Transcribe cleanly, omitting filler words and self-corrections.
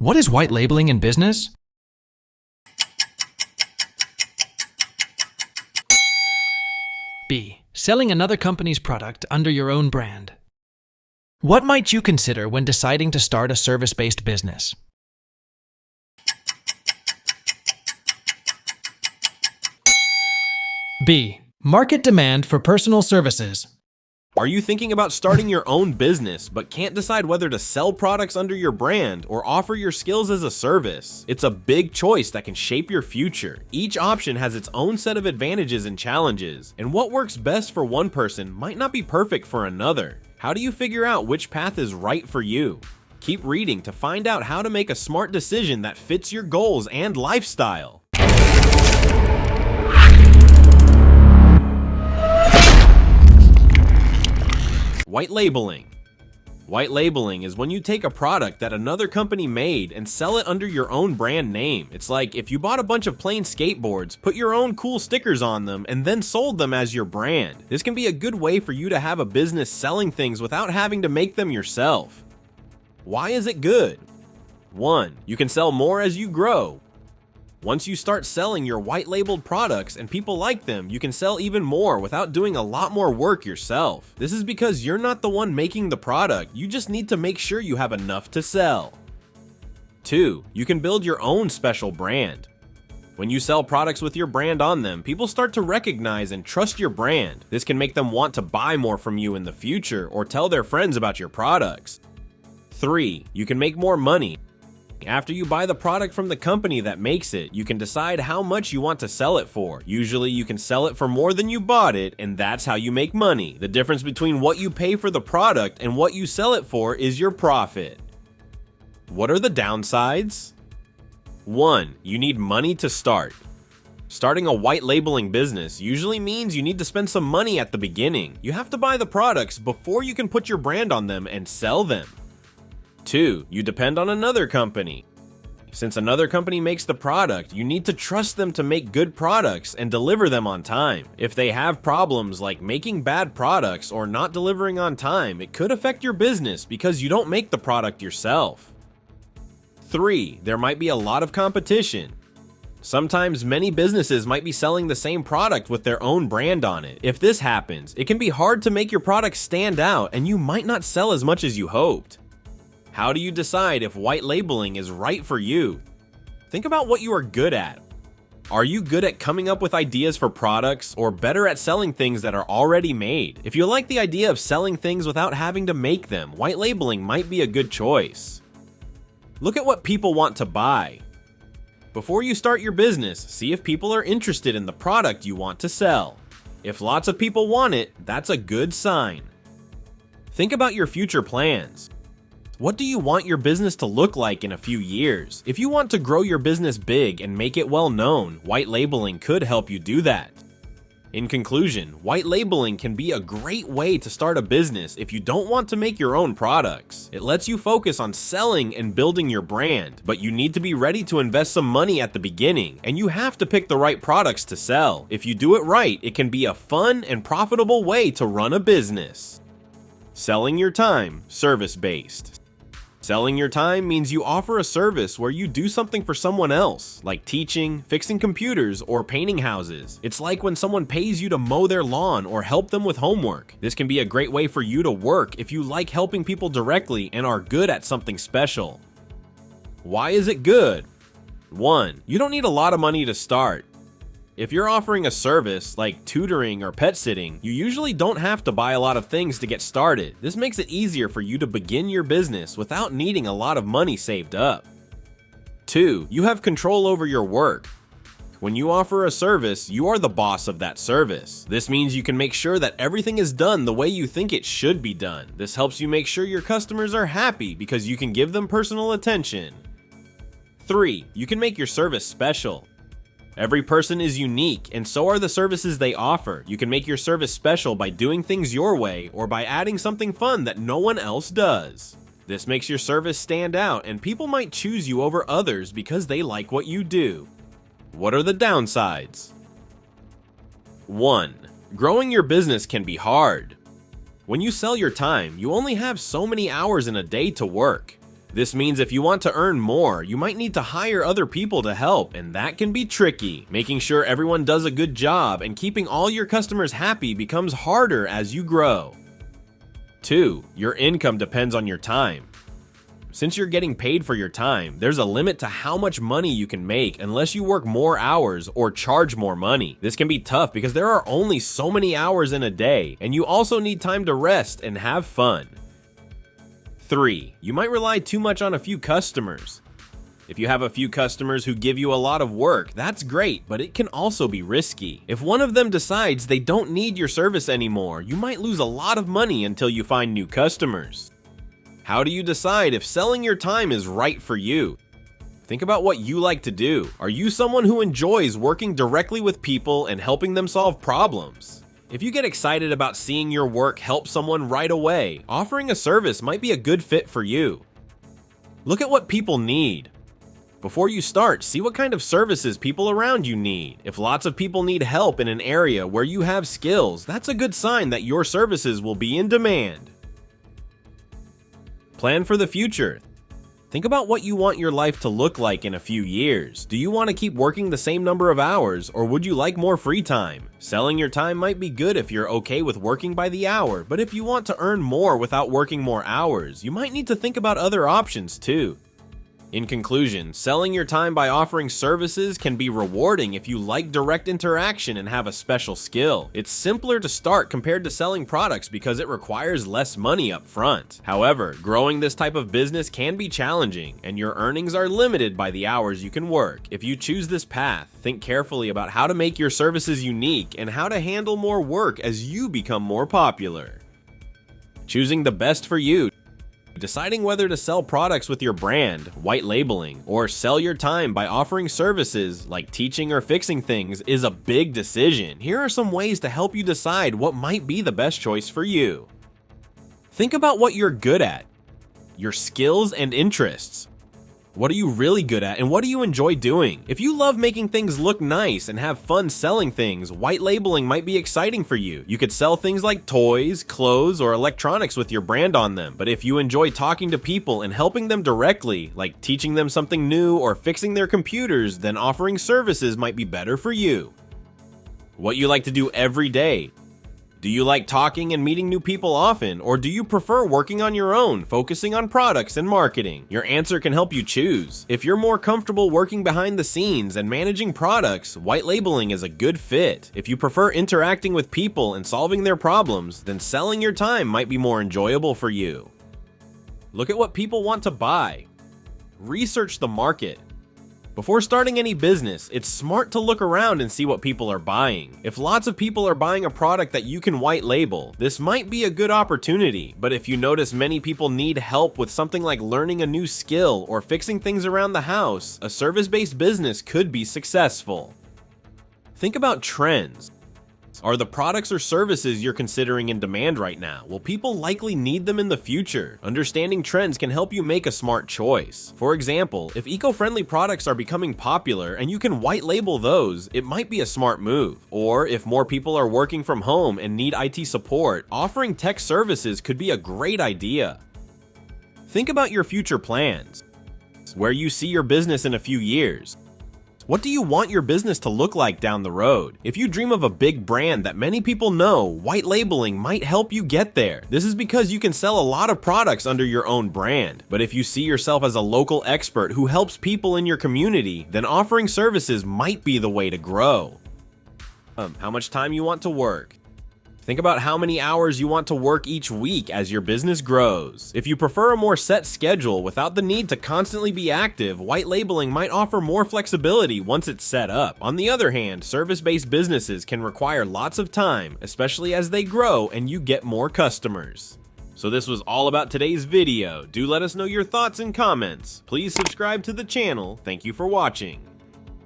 What is white labeling in business? B. Selling another company's product under your own brand. What might you consider when deciding to start a service-based business? B. Market demand for personal services. Are you thinking about starting your own business but can't decide whether to sell products under your brand or offer your skills as a service? It's a big choice that can shape your future. Each option has its own set of advantages and challenges, and what works best for one person might not be perfect for another. How do you figure out which path is right for you? Keep reading to find out how to make a smart decision that fits your goals and lifestyle. White labeling. White labeling is when you take a product that another company made and sell it under your own brand name. It's like if you bought a bunch of plain skateboards, put your own cool stickers on them, and then sold them as your brand. This can be a good way for you to have a business selling things without having to make them yourself. Why is it good? 1. You can sell more as you grow. Once you start selling your white labeled products and people like them, you can sell even more without doing a lot more work yourself. This is because you're not the one making the product, you just need to make sure you have enough to sell. 2. You can build your own special brand. When you sell products with your brand on them, people start to recognize and trust your brand. This can make them want to buy more from you in the future or tell their friends about your products. 3. You can make more money. After you buy the product from the company that makes it, you can decide how much you want to sell it for. Usually you can sell it for more than you bought it, and that's how you make money. The difference between what you pay for the product and what you sell it for is your profit. What are the downsides? 1. You need money to start. Starting a white labeling business usually means you need to spend some money at the beginning. You have to buy the products before you can put your brand on them and sell them. 2. You depend on another company. Since another company makes the product, you need to trust them to make good products and deliver them on time. If they have problems like making bad products or not delivering on time, it could affect your business because you don't make the product yourself. 3. There might be a lot of competition. Sometimes many businesses might be selling the same product with their own brand on it. If this happens, it can be hard to make your product stand out and you might not sell as much as you hoped. How do you decide if white labeling is right for you? Think about what you are good at. Are you good at coming up with ideas for products or better at selling things that are already made? If you like the idea of selling things without having to make them, white labeling might be a good choice. Look at what people want to buy. Before you start your business, see if people are interested in the product you want to sell. If lots of people want it, that's a good sign. Think about your future plans. What do you want your business to look like in a few years? If you want to grow your business big and make it well known, white labeling could help you do that. In conclusion, white labeling can be a great way to start a business if you don't want to make your own products. It lets you focus on selling and building your brand, but you need to be ready to invest some money at the beginning, and you have to pick the right products to sell. If you do it right, it can be a fun and profitable way to run a business. Selling your time, service-based. Selling your time means you offer a service where you do something for someone else, like teaching, fixing computers, or painting houses. It's like when someone pays you to mow their lawn or help them with homework. This can be a great way for you to work if you like helping people directly and are good at something special. Why is it good? 1. You don't need a lot of money to start. If you're offering a service like tutoring or pet sitting, you usually don't have to buy a lot of things to get started. This makes it easier for you to begin your business without needing a lot of money saved up. 2. You have control over your work. When you offer a service, you are the boss of that service. This means you can make sure that everything is done the way you think it should be done. This helps you make sure your customers are happy because you can give them personal attention. 3. You can make your service special. Every person is unique, and so are the services they offer. You can make your service special by doing things your way or by adding something fun that no one else does. This makes your service stand out, and people might choose you over others because they like what you do. What are the downsides? 1. Growing your business can be hard. When you sell your time, you only have so many hours in a day to work. This means if you want to earn more, you might need to hire other people to help, and that can be tricky. Making sure everyone does a good job and keeping all your customers happy becomes harder as you grow. 2. Your income depends on your time. Since you're getting paid for your time, there's a limit to how much money you can make unless you work more hours or charge more money. This can be tough because there are only so many hours in a day, and you also need time to rest and have fun. 3. You might rely too much on a few customers. If you have a few customers who give you a lot of work, that's great, but it can also be risky. If one of them decides they don't need your service anymore, you might lose a lot of money until you find new customers. How do you decide if selling your time is right for you? Think about what you like to do. Are you someone who enjoys working directly with people and helping them solve problems? If you get excited about seeing your work help someone right away, offering a service might be a good fit for you. Look at what people need. Before you start, see what kind of services people around you need. If lots of people need help in an area where you have skills, that's a good sign that your services will be in demand. Plan for the future. Think about what you want your life to look like in a few years. Do you want to keep working the same number of hours, or would you like more free time? Selling your time might be good if you're okay with working by the hour, but if you want to earn more without working more hours, you might need to think about other options too. In conclusion, selling your time by offering services can be rewarding if you like direct interaction and have a special skill. It's simpler to start compared to selling products because it requires less money up front. However, growing this type of business can be challenging, and your earnings are limited by the hours you can work. If you choose this path, think carefully about how to make your services unique and how to handle more work as you become more popular. Choosing the best for you. Deciding whether to sell products with your brand, white labeling, or sell your time by offering services like teaching or fixing things is a big decision. Here are some ways to help you decide what might be the best choice for you. Think about what you're good at, your skills and interests. What are you really good at and what do you enjoy doing? If you love making things look nice and have fun selling things, white labeling might be exciting for you. You could sell things like toys, clothes, or electronics with your brand on them. But if you enjoy talking to people and helping them directly, like teaching them something new or fixing their computers, then offering services might be better for you. What you like to do every day. Do you like talking and meeting new people often, or do you prefer working on your own, focusing on products and marketing? Your answer can help you choose. If you're more comfortable working behind the scenes and managing products, white labeling is a good fit. If you prefer interacting with people and solving their problems, then selling your time might be more enjoyable for you. Look at what people want to buy. Research the market. Before starting any business, it's smart to look around and see what people are buying. If lots of people are buying a product that you can white label, this might be a good opportunity. But if you notice many people need help with something like learning a new skill or fixing things around the house, a service-based business could be successful. Think about trends. Are the products or services you're considering in demand right now? Will people likely need them in the future? Understanding trends can help you make a smart choice. For example, if eco-friendly products are becoming popular and you can white label those, it might be a smart move. Or if more people are working from home and need IT support, offering tech services could be a great idea. Think about your future plans. Where you see your business in a few years. What do you want your business to look like down the road? If you dream of a big brand that many people know, white labeling might help you get there. This is because you can sell a lot of products under your own brand. But if you see yourself as a local expert who helps people in your community, then offering services might be the way to grow. How much time you want to work. Think about how many hours you want to work each week as your business grows. If you prefer a more set schedule without the need to constantly be active, white labeling might offer more flexibility once it's set up. On the other hand, service-based businesses can require lots of time, especially as they grow and you get more customers. So this was all about today's video. Do let us know your thoughts and comments. Please subscribe to the channel. Thank you for watching.